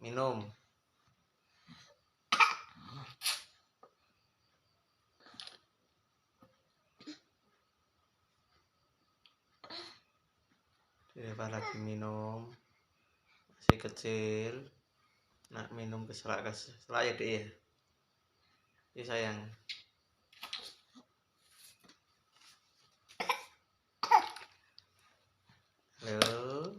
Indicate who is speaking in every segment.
Speaker 1: minum. Deva lagi minum, masih kecil. Nak minum keselak ya dek ya. Ini sayang. Halo.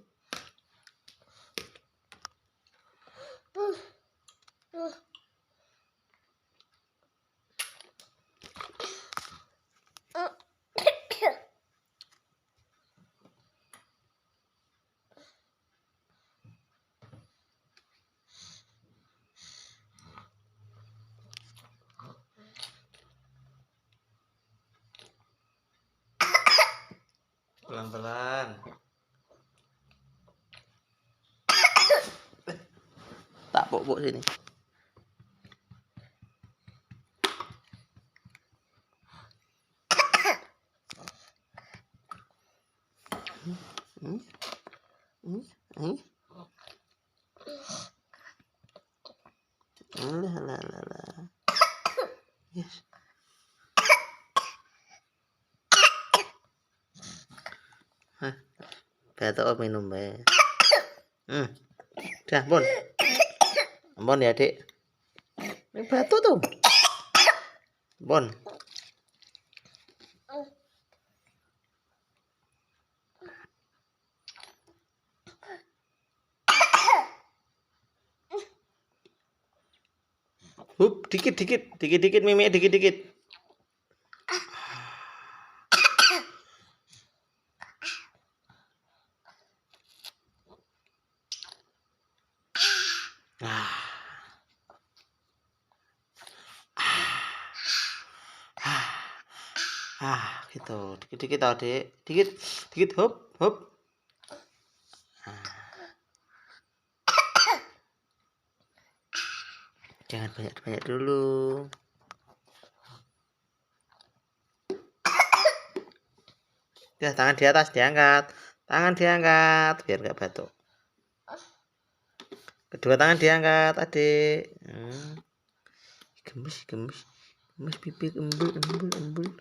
Speaker 1: Pelan-pelan. Tak pok sini. Yes. Batuk minum bae. Dah, Bon. Bon ya, Dek. Ini batuk tuh. Bon. Hup, dikit mimik dikit. Gitu. Dikit tau, Dek. Dikit hop. Jangan banyak dulu. Ya, tangan di atas diangkat. Biar nggak batuk. Kedua tangan diangkat, Adik. Gemes pipi embul.